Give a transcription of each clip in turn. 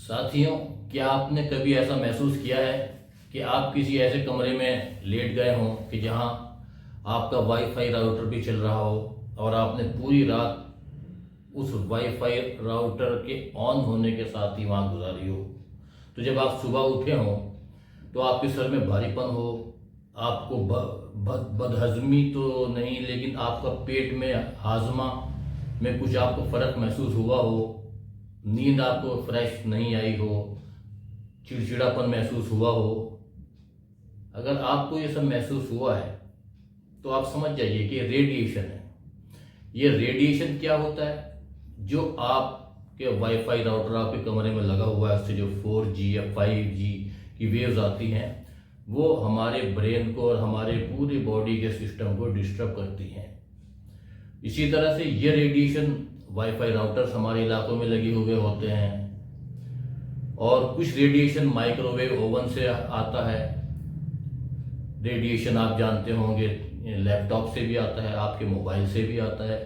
साथियों, क्या आपने कभी ऐसा महसूस किया है कि आप किसी ऐसे कमरे में लेट गए हों कि जहां आपका वाईफाई राउटर भी चल रहा हो और आपने पूरी रात उस वाईफाई राउटर के ऑन होने के साथ ही वहां गुजारी हो। तो जब आप सुबह उठे हों तो आपके सर में भारीपन हो, आपको बदहजमी तो नहीं लेकिन आपका पेट में हाजमा में कुछ आपको फर्क महसूस हुआ हो, नींद आपको फ्रेश नहीं आई हो, चिड़चिड़ापन महसूस हुआ हो। अगर आपको ये सब महसूस हुआ है तो आप समझ जाइए कि रेडिएशन है। ये रेडिएशन क्या होता है? जो आपके वाईफाई राउटर आपके कमरे में लगा हुआ है, उससे जो 4G या 5G की वेव्स आती हैं वो हमारे ब्रेन को और हमारे पूरी बॉडी के सिस्टम को डिस्टर्ब करती हैं। इसी तरह से ये रेडिएशन वाईफाई राउटर्स हमारे इलाकों में लगे हुए होते हैं और कुछ रेडिएशन माइक्रोवेव ओवन से आता है। रेडिएशन आप जानते होंगे लैपटॉप से भी आता है, आपके मोबाइल से भी आता है।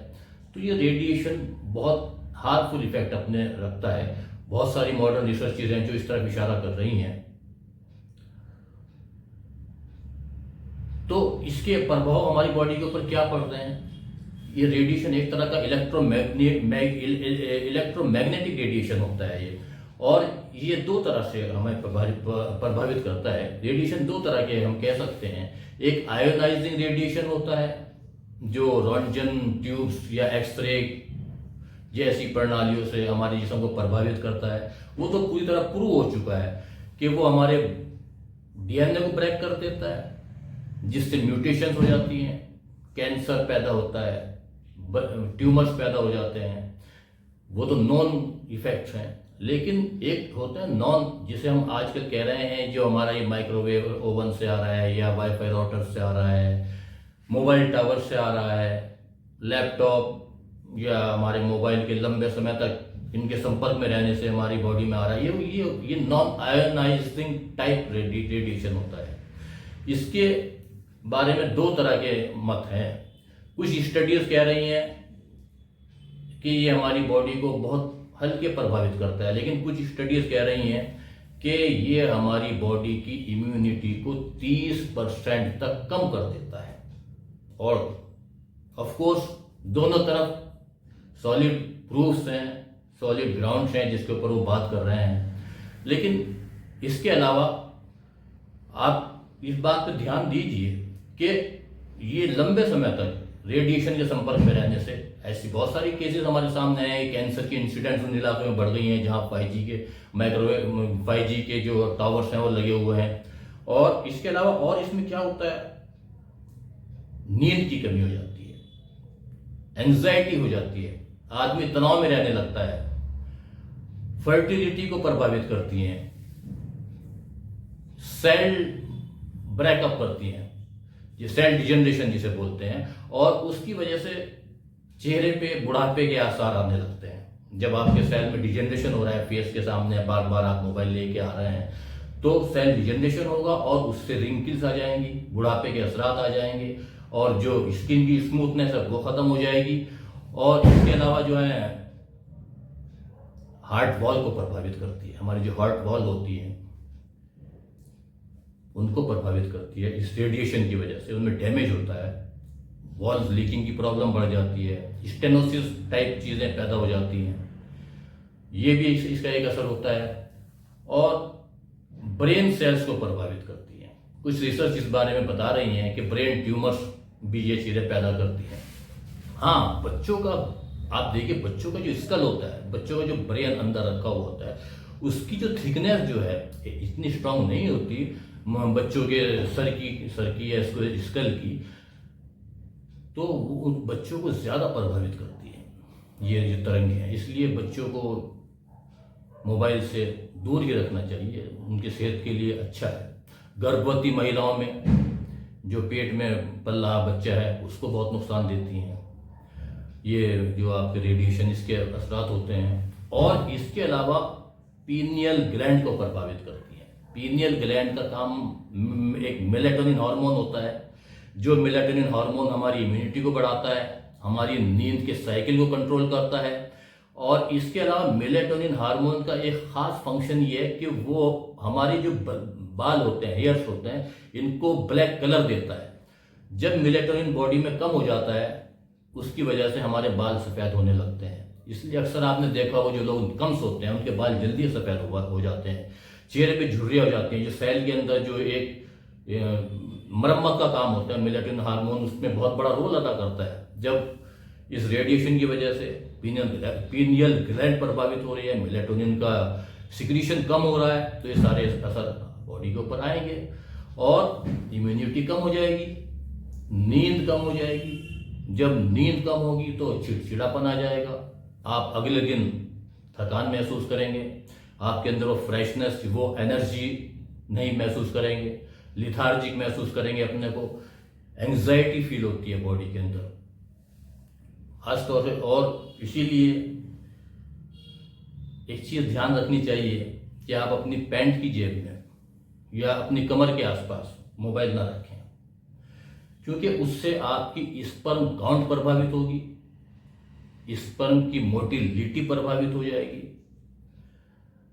तो ये रेडिएशन बहुत हार्मफुल इफेक्ट अपने रखता है। बहुत सारी मॉडर्न रिसर्च चीजें जो इस तरफ इशारा कर रही हैं। तो इसके प्रभाव हमारी बॉडी के ऊपर क्या पड़ रहे हैं? ये रेडिएशन एक तरह का इलेक्ट्रोमैग्नेटिक रेडिएशन होता है ये, और ये दो तरह से हमें प्रभावित करता है। रेडिएशन दो तरह के हम कह सकते हैं। एक आयोनाइजिंग रेडिएशन होता है जो रोंटगन ट्यूब्स या एक्सरे जैसी प्रणालियों से हमारे जिस्म को प्रभावित करता है। वो तो पूरी तरह प्रूव हो चुका है कि वो हमारे डीएनए को ब्रेक कर देता है, जिससे म्यूटेशन हो जाती हैं, कैंसर पैदा होता है, ट्यूमर्स पैदा हो जाते हैं। वो तो नॉन इफेक्ट्स हैं। लेकिन एक होता है नॉन, जिसे हम आजकल कह रहे हैं, जो हमारा ये माइक्रोवेव ओवन से आ रहा है या वाईफाई राउटर से आ रहा है, मोबाइल टावर से आ रहा है, लैपटॉप या हमारे मोबाइल के लंबे समय तक इनके संपर्क में रहने से हमारी बॉडी में आ रहा है। ये नॉन आयोनाइजिंग टाइप रेडिएशन होता है। इसके बारे में दो तरह के मत हैं। कुछ स्टडीज कह रही हैं कि ये हमारी बॉडी को बहुत हल्के प्रभावित करता है, लेकिन कुछ स्टडीज कह रही हैं कि ये हमारी बॉडी की इम्यूनिटी को 30% तक कम कर देता है। और ऑफ कोर्स दोनों तरफ सॉलिड प्रूफ्स हैं, सॉलिड ग्राउंड्स हैं जिसके ऊपर वो बात कर रहे हैं। लेकिन इसके अलावा आप इस बात पर ध्यान दीजिए कि ये लंबे समय तक रेडिएशन के संपर्क में रहने से ऐसी बहुत सारी केसेस हमारे सामने हैं। कैंसर की इंसिडेंट्स उन इलाकों में बढ़ गई हैं जहां 5G के माइक्रोवेव 5G के जो टावर्स हैं वो लगे हुए हैं। और इसके अलावा और इसमें क्या होता है, नींद की कमी हो जाती है, एंजाइटी हो जाती है, आदमी तनाव में रहने लगता है, फर्टिलिटी को प्रभावित करती हैं, सेल ब्रेकअप करती हैं, ये सेल डिजनरेशन जिसे बोलते हैं, और उसकी वजह से चेहरे पे बुढ़ापे के आसार आने लगते हैं। जब आपके सेल में डिजनरेशन हो रहा है, फेस के सामने बार बार आप मोबाइल लेके आ रहे हैं, तो सेल डिजनरेशन होगा और उससे रिंकल्स आ जाएंगी, बुढ़ापे के असरात आ जाएंगे, और जो स्किन की स्मूथनेस है वो खत्म हो जाएगी। और इसके अलावा जो है हार्ट वॉल को प्रभावित करती है। हमारी जो हार्ट वॉल होती है उनको प्रभावित करती है। इस रेडिएशन की वजह से उनमें डैमेज होता है, वॉल्स लीकिंग की प्रॉब्लम बढ़ जाती है, स्टेनोसिस टाइप चीज़ें पैदा हो जाती हैं। ये भी इसका एक असर होता है। और ब्रेन सेल्स को प्रभावित करती है। कुछ रिसर्च इस बारे में बता रही हैं कि ब्रेन ट्यूमर्स भी ये चीज़ें पैदा करती हैं। हाँ, बच्चों का आप देखिए, बच्चों का जो स्कल होता है, बच्चों का जो ब्रेन अंदर रखा हुआ होता है, उसकी जो थिकनेस जो है इतनी स्ट्रांग नहीं होती बच्चों के सर की या स्कल की, तो उन बच्चों को ज़्यादा प्रभावित करती है ये जो तरंगे हैं। इसलिए बच्चों को मोबाइल से दूर ही रखना चाहिए, उनकी सेहत के लिए अच्छा है। गर्भवती महिलाओं में जो पेट में पल रहा बच्चा है उसको बहुत नुकसान देती हैं ये जो आपके रेडिएशन, इसके असरात होते हैं। और इसके अलावा पीनियल ग्लैंड को प्रभावित करती है। पीनियल ग्लैंड का काम एक मेलेटोनिन हार्मोन होता है, जो मेलेटोनिन हार्मोन हमारी इम्यूनिटी को बढ़ाता है, हमारी नींद के साइकिल को कंट्रोल करता है और इसके अलावा मेलेटोनिन हार्मोन का एक खास फंक्शन ये है कि वो हमारे जो बाल होते हैं, हेयर्स होते हैं, इनको ब्लैक कलर देता है। जब मेलेटोनिन बॉडी में कम हो जाता है उसकी वजह से हमारे बाल सफ़ेद होने लगते हैं। इसलिए अक्सर आपने देखा हो जो लोग कम सोते हैं उनके बाल जल्दी सफ़ेद हो जाते हैं, चेहरे पे झुर्रियाँ हो जाती हैं। जो सेल के अंदर जो एक मरम्मत का काम होता है, मेलेटोनिन हार्मोन उसमें बहुत बड़ा रोल अदा करता है। जब इस रेडिएशन की वजह से पीनियल ग्लैंड प्रभावित हो रही है, मेलेटोनिन का सिक्रीशन कम हो रहा है, तो ये सारे असर बॉडी के ऊपर आएंगे और इम्यूनिटी कम हो जाएगी, नींद कम हो जाएगी। जब नींद कम होगी तो चिड़चिड़ापन आ जाएगा, आप अगले दिन थकान महसूस करेंगे, आपके अंदर वो फ्रेशनेस, वो एनर्जी नहीं महसूस करेंगे, लिथार्जिक महसूस करेंगे अपने को, एंग्जाइटी फील होती है बॉडी के अंदर खासतौर से। और इसीलिए एक चीज़ ध्यान रखनी चाहिए कि आप अपनी पैंट की जेब में या अपनी कमर के आसपास मोबाइल ना रखें, क्योंकि उससे आपकी स्पर्म काउंट प्रभावित होगी, स्पर्म की मोटिलिटी प्रभावित हो जाएगी,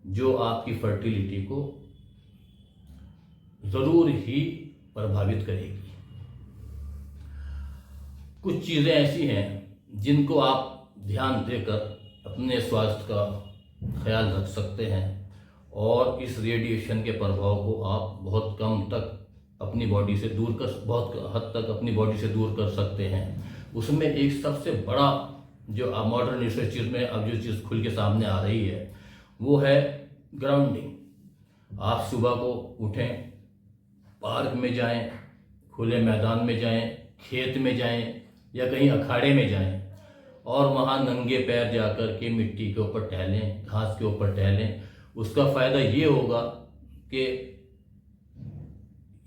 जो आपकी फर्टिलिटी को जरूर ही प्रभावित करेगी। कुछ चीज़ें ऐसी हैं जिनको आप ध्यान देकर अपने स्वास्थ्य का ख्याल रख सकते हैं और इस रेडिएशन के प्रभाव को आप बहुत कम तक अपनी बॉडी से दूर कर, बहुत हद तक अपनी बॉडी से दूर कर सकते हैं। उसमें एक सबसे बड़ा जो मॉडर्न रिसर्च में अब जो चीज़ खुल के सामने आ रही है वो है ग्राउंडिंग। आप सुबह को उठें, पार्क में जाएं, खुले मैदान में जाएं, खेत में जाएं या कहीं अखाड़े में जाएं और वहाँ नंगे पैर जाकर के मिट्टी के ऊपर टहलें, घास के ऊपर टहलें। उसका फ़ायदा ये होगा कि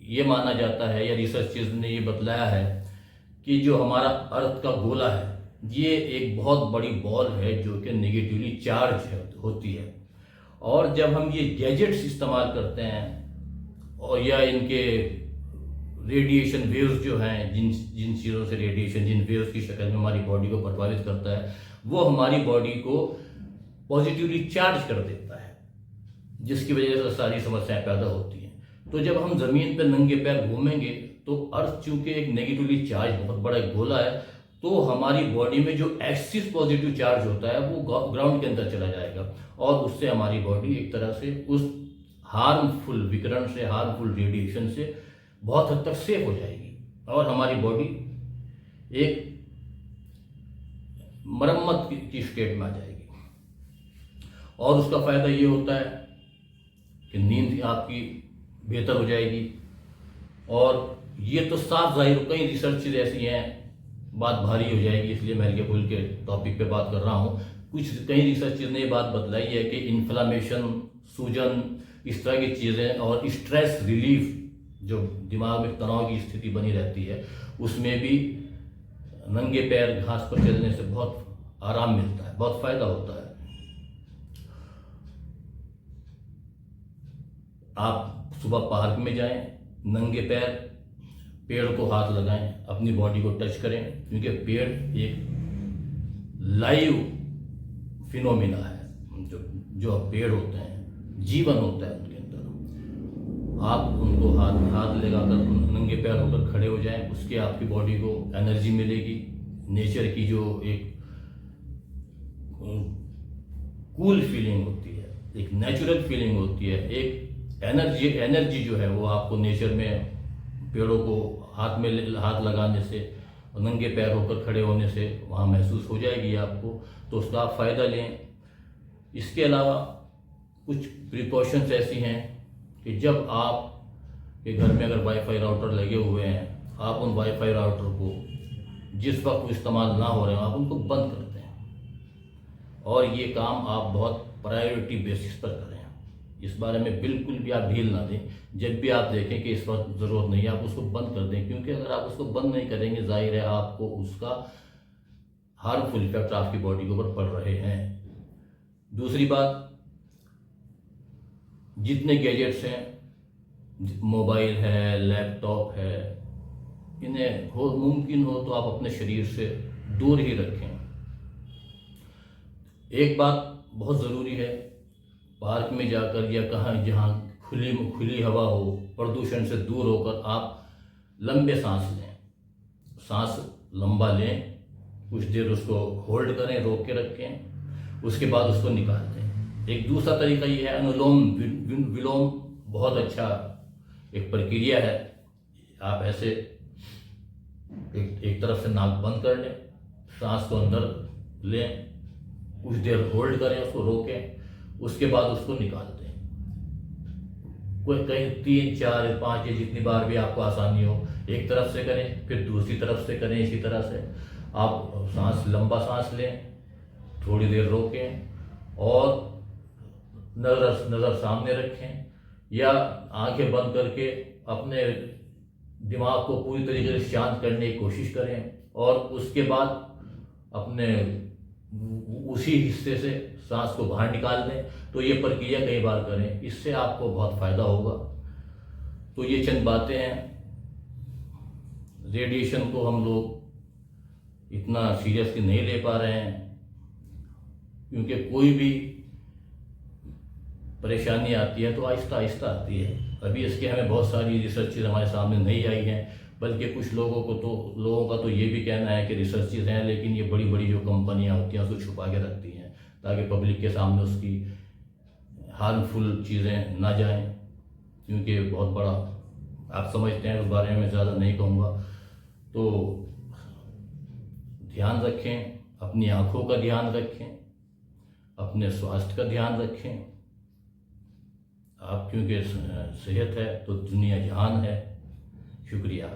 ये माना जाता है या रिसर्चर्स ने ये बतलाया है कि जो हमारा अर्थ का गोला है ये एक बहुत बड़ी बॉल है जो कि नेगेटिवली चार्ज होती है, और जब हम ये गैजेट्स इस्तेमाल करते हैं और या इनके रेडिएशन वेव्स जो हैं, जिन चीज़ों से रेडिएशन जिन वेव्स की शक्ल में हमारी बॉडी को प्रभावित करता है, वो हमारी बॉडी को पॉजिटिवली चार्ज कर देता है, जिसकी वजह से सारी समस्याएं पैदा होती हैं। तो जब हम ज़मीन पर नंगे पैर घूमेंगे तो अर्थ चूंकि एक नेगेटिवली चार्ज बहुत बड़ा एक गोला है, तो हमारी बॉडी में जो एक्सिस पॉजिटिव चार्ज होता है वो ग्राउंड के अंदर चला जाएगा और उससे हमारी बॉडी एक तरह से उस हार्मफुल विकिरण से, हार्मफुल रेडिएशन से बहुत हद तक सेफ हो जाएगी और हमारी बॉडी एक मरम्मत की स्टेट में आ जाएगी। और उसका फ़ायदा ये होता है कि नींद आपकी बेहतर हो जाएगी। और ये तो साफ जाहिर, कई रिसर्च ऐसी हैं, बात भारी हो जाएगी इसलिए मैं हल्के फुल के टॉपिक पे बात कर रहा हूँ। कई रिसर्चर्स ने ये बात बतलाई है कि इन्फ्लामेशन, सूजन, इस तरह की चीज़ें और स्ट्रेस रिलीफ, जो दिमाग में तनाव की स्थिति बनी रहती है, उसमें भी नंगे पैर घास पर चलने से बहुत आराम मिलता है, बहुत फ़ायदा होता है। आप सुबह पार्क में जाएं, नंगे पैर, पेड़ को हाथ लगाएं, अपनी बॉडी को टच करें, क्योंकि पेड़ एक लाइव फिनोमिना है। जो पेड़ होते हैं, जीवन होता है उनके अंदर। आप उनको हाथ लगाकर नंगे पैर होकर खड़े हो जाएं, उसके आपकी बॉडी को एनर्जी मिलेगी। नेचर की जो एक कूल फीलिंग होती है, एक नेचुरल फीलिंग होती है, एक एनर्जी जो है वो आपको नेचर में पेड़ों को हाथ लगाने से और नंगे पैर होकर खड़े होने से वहाँ महसूस हो जाएगी आपको, तो उसका आप फ़ायदा लें। इसके अलावा कुछ प्रिकॉशंस ऐसी हैं कि जब आप के घर में अगर वाईफाई राउटर लगे हुए हैं, आप उन वाईफाई राउटर को जिस वक्त वो इस्तेमाल ना हो रहे हो आप उनको बंद कर दें, और ये काम आप बहुत प्रायोरिटी बेसिस पर करें। इस बारे में बिल्कुल भी आप ढील ना दें। जब भी आप देखें कि इस वक्त ज़रूरत नहीं है, आप उसको बंद कर दें, क्योंकि अगर आप उसको बंद नहीं करेंगे, जाहिर है आपको उसका हार्मफुल इफेक्ट आपकी बॉडी के ऊपर पड़ रहे हैं। दूसरी बात, जितने गैजेट्स हैं, मोबाइल है, लैपटॉप है, इन्हें मुमकिन हो तो आप अपने शरीर से दूर ही रखें। एक बात बहुत ज़रूरी है, पार्क में जाकर या कहाँ जहाँ खुली हवा हो, प्रदूषण से दूर होकर आप लंबे सांस लें, सांस लंबा लें, कुछ देर उसको होल्ड करें, रोक के रखें, उसके बाद उसको निकाल दें। एक दूसरा तरीका ये है अनुलोम विलोम, बहुत अच्छा एक प्रक्रिया है। आप ऐसे एक तरफ से नाक बंद कर लें, सांस को अंदर लें, कुछ देर होल्ड करें, उसको रोकें, उसके बाद उसको निकाल दें। कोई कहीं 3, 4, 5 या जितनी बार भी आपको आसानी हो, एक तरफ से करें, फिर दूसरी तरफ से करें। इसी तरह से आप लंबा सांस लें, थोड़ी देर रोकें और नज़र सामने रखें या आंखें बंद करके अपने दिमाग को पूरी तरीके से शांत करने की कोशिश करें और उसके बाद अपने उसी हिस्से से सांस को बाहर निकाल दें। तो ये प्रक्रिया कई बार करें, इससे आपको बहुत फ़ायदा होगा। तो ये चंद बातें हैं। रेडिएशन को हम लोग इतना सीरियसली नहीं ले पा रहे हैं, क्योंकि कोई भी परेशानी आती है तो आहिस्ता आहिस्ता आती है। अभी इसके हमें बहुत सारी रिसर्चेज हमारे सामने नहीं आई हैं, बल्कि कुछ लोगों का तो ये भी कहना है कि रिसर्चेज हैं, लेकिन ये बड़ी बड़ी जो कंपनियां होती हैं उसको छुपा के रखती हैं ताकि पब्लिक के सामने उसकी हार्मफुल चीज़ें ना जाएं, क्योंकि बहुत बड़ा आप समझते हैं, उस बारे में मैं ज़्यादा नहीं कहूँगा। तो ध्यान रखें, अपनी आँखों का ध्यान रखें, अपने स्वास्थ्य का ध्यान रखें। आप क्योंकि सेहत है तो दुनिया जहान है। शुक्रिया।